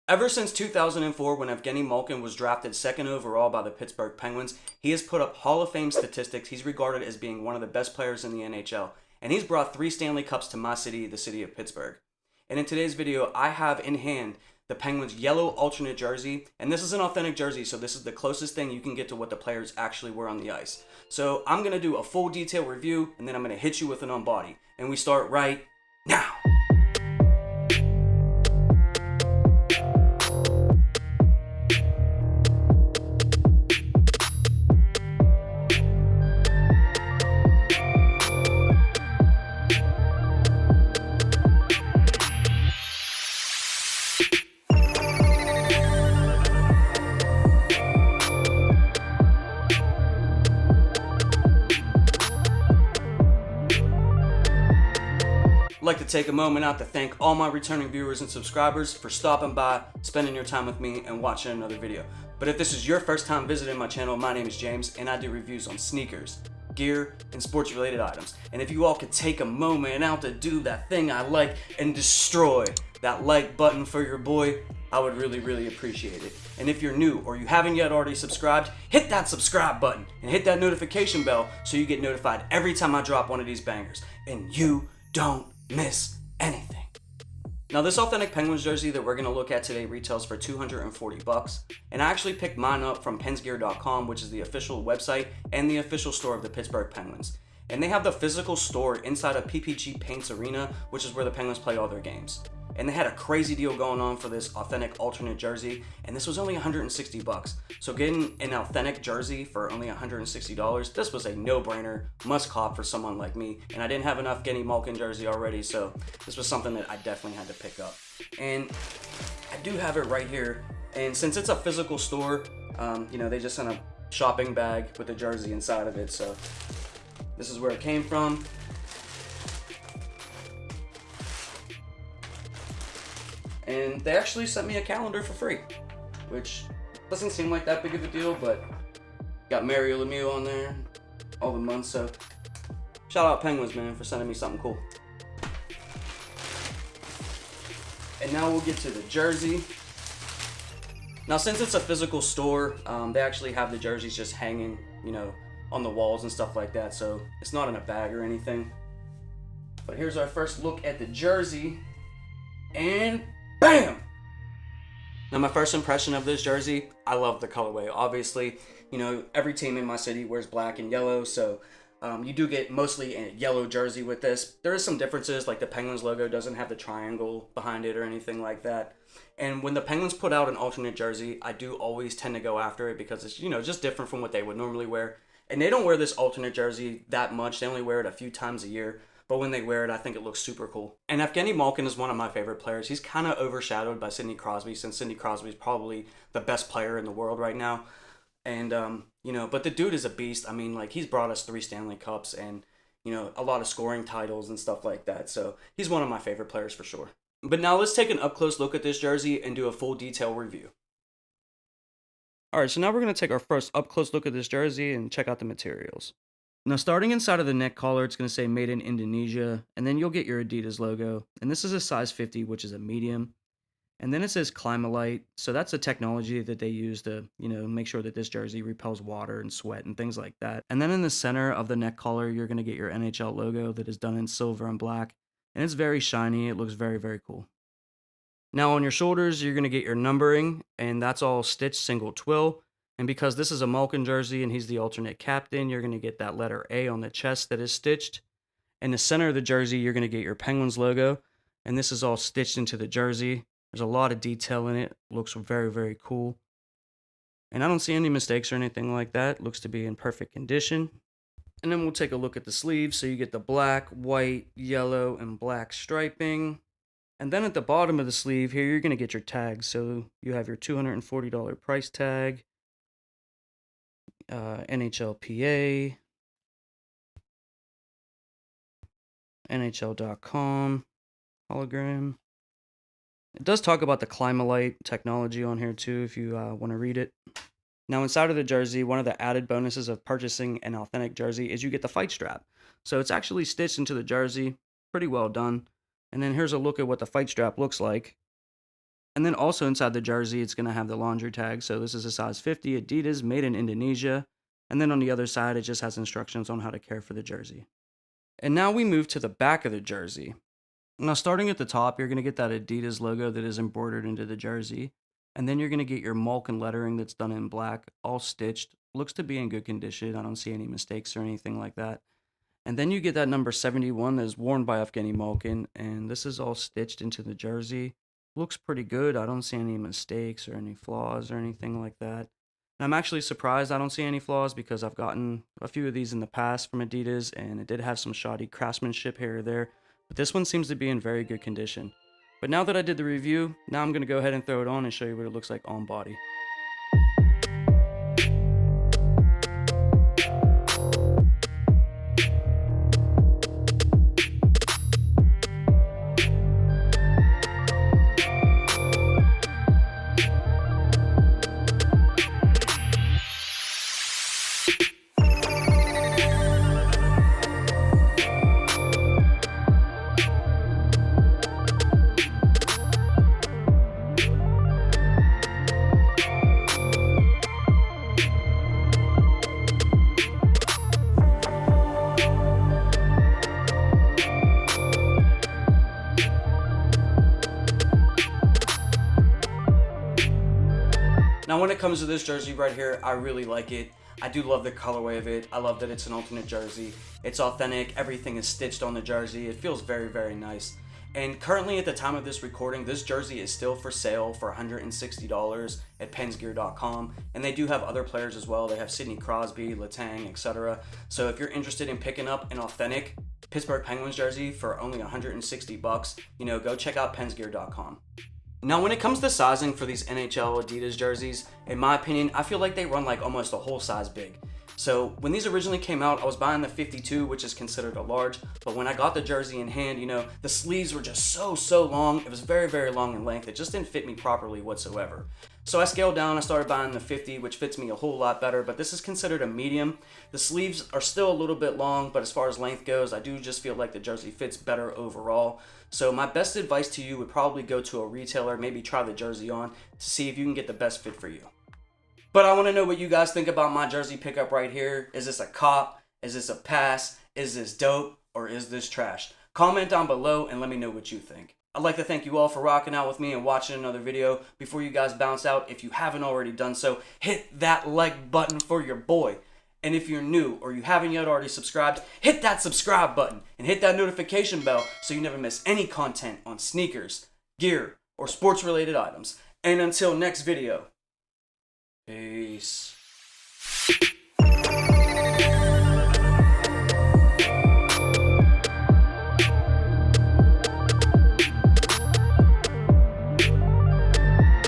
Ever since 2004, when Evgeni Malkin was drafted second overall by the Pittsburgh Penguins, he has put up Hall of Fame statistics. He's regarded as being one of the best players in the NHL, and he's brought 3 Stanley Cups to my city, the city of Pittsburgh. And in today's video, I have in hand the Penguins' yellow alternate jersey, and this is an authentic jersey, so this is the closest thing you can get to what the players actually were on the ice. So I'm going to do a full detailed review, and then I'm going to hit you with an on body. And we start right now. I'd like to take a moment out to thank all my returning viewers and subscribers for stopping by, spending your time with me, and watching another video. But if this is your first time visiting my channel, my name is James, and I do reviews on sneakers, gear, and sports-related items. And if you all could take a moment out to do that thing I like and destroy that like button for your boy, I would really appreciate it. And if you're new or you haven't yet already subscribed, hit that subscribe button and hit that notification bell so you get notified every time I drop one of these bangers. And you don't miss anything. Now, this authentic Penguins jersey that we're going to look at today retails for $240, and I actually picked mine up from pensgear.com, which is the official website and the official store of the Pittsburgh Penguins. And they have the physical store inside of PPG Paints Arena, which is where the Penguins play all their games. And they had a crazy deal going on for this authentic alternate jersey, and this was only $160. So getting an authentic jersey for only $160, this was a no-brainer, must cop for someone like me. And I didn't have enough Evgeni Malkin jersey already, so this was something that I definitely had to pick up. And I do have it right here, and since it's a physical store, they just sent a shopping bag with a jersey inside of it, so this is where it came from. And they actually sent me a calendar for free, which doesn't seem like that big of a deal, but got Mario Lemieux on there, all the months, so shout out Penguins, man, for sending me something cool. And now we'll get to the jersey. Now, since it's a physical store, they actually have the jerseys just hanging, on the walls and stuff like that, so it's not in a bag or anything. But here's our first look at the jersey, and bam! Now, my first impression of this jersey, I love the colorway. Obviously, every team in my city wears black and yellow, so you do get mostly a yellow jersey with this. There is some differences, like the Penguins logo doesn't have the triangle behind it or anything like that. And when the Penguins put out an alternate jersey, I do always tend to go after it because it's, just different from what they would normally wear. And they don't wear this alternate jersey that much. They only wear it a few times a year. But when they wear it, I think it looks super cool. And Evgeni Malkin is one of my favorite players. He's kind of overshadowed by Sidney Crosby, since Sidney Crosby is probably the best player in the world right now. And, but the dude is a beast. I mean, he's brought us 3 Stanley Cups and, a lot of scoring titles and stuff like that. So he's one of my favorite players for sure. But now let's take an up-close look at this jersey and do a full detail review. Alright, so now we're going to take our first up-close look at this jersey and check out the materials. Now, starting inside of the neck collar, it's going to say Made in Indonesia, and then you'll get your Adidas logo. And this is a size 50, which is a medium. And then it says Climalite, so that's a technology that they use to, make sure that this jersey repels water and sweat and things like that. And then in the center of the neck collar, you're going to get your NHL logo that is done in silver and black. And it's very shiny. It looks very cool. Now, on your shoulders, you're going to get your numbering, and that's all stitched single twill. And because this is a Malkin jersey and he's the alternate captain, you're going to get that letter A on the chest that is stitched. In the center of the jersey, you're going to get your Penguins logo, and this is all stitched into the jersey. There's a lot of detail in it. Looks very cool. And I don't see any mistakes or anything like that. Looks to be in perfect condition. And then we'll take a look at the sleeves. So you get the black, white, yellow, and black striping. And then at the bottom of the sleeve here, you're going to get your tags. So you have your $240 price tag. NHLPA, NHL.com, hologram. It does talk about the Climalite technology on here too, if you want to read it. Now, inside of the jersey, one of the added bonuses of purchasing an authentic jersey is you get the fight strap. So it's actually stitched into the jersey, pretty well done. And then here's a look at what the fight strap looks like. And then also inside the jersey, it's going to have the laundry tag. So this is a size 50 Adidas, made in Indonesia. And then on the other side, it just has instructions on how to care for the jersey. And now we move to the back of the jersey. Now, starting at the top, you're going to get that Adidas logo that is embroidered into the jersey. And then you're going to get your Malkin lettering that's done in black, all stitched. Looks to be in good condition. I don't see any mistakes or anything like that. And then you get that number 71 that is worn by Evgeni Malkin. And this is all stitched into the jersey. Looks pretty good. I don't see any mistakes or any flaws or anything like that. And I'm actually surprised I don't see any flaws because I've gotten a few of these in the past from Adidas and it did have some shoddy craftsmanship here or there. But this one seems to be in very good condition. But now that I did the review, now I'm going to go ahead and throw it on and show you what it looks like on body. Now when it comes to this jersey right here, I really like it. I do love the colorway of it. I love that it's an alternate jersey. It's authentic. Everything is stitched on the jersey. It feels very, very nice. And currently at the time of this recording, this jersey is still for sale for $160 at pensgear.com. And they do have other players as well. They have Sidney Crosby, Letang, etc. So if you're interested in picking up an authentic Pittsburgh Penguins jersey for only $160, go check out pensgear.com. Now, when it comes to sizing for these NHL Adidas jerseys, in my opinion, I feel like they run like almost a whole size big. So when these originally came out, I was buying the 52, which is considered a large, but when I got the jersey in hand, the sleeves were just so long. It was very, very long in length. It just didn't fit me properly whatsoever. So I scaled down, I started buying the 50, which fits me a whole lot better, but this is considered a medium. The sleeves are still a little bit long, but as far as length goes, I do just feel like the jersey fits better overall. So my best advice to you would probably go to a retailer, maybe try the jersey on to see if you can get the best fit for you. But I want to know what you guys think about my jersey pickup right here. Is this a cop? Is this a pass? Is this dope? Or is this trash? Comment down below and let me know what you think. I'd like to thank you all for rocking out with me and watching another video. Before you guys bounce out, if you haven't already done so, hit that like button for your boy. And if you're new or you haven't yet already subscribed, hit that subscribe button and hit that notification bell so you never miss any content on sneakers, gear, or sports related items. And until next video, peace.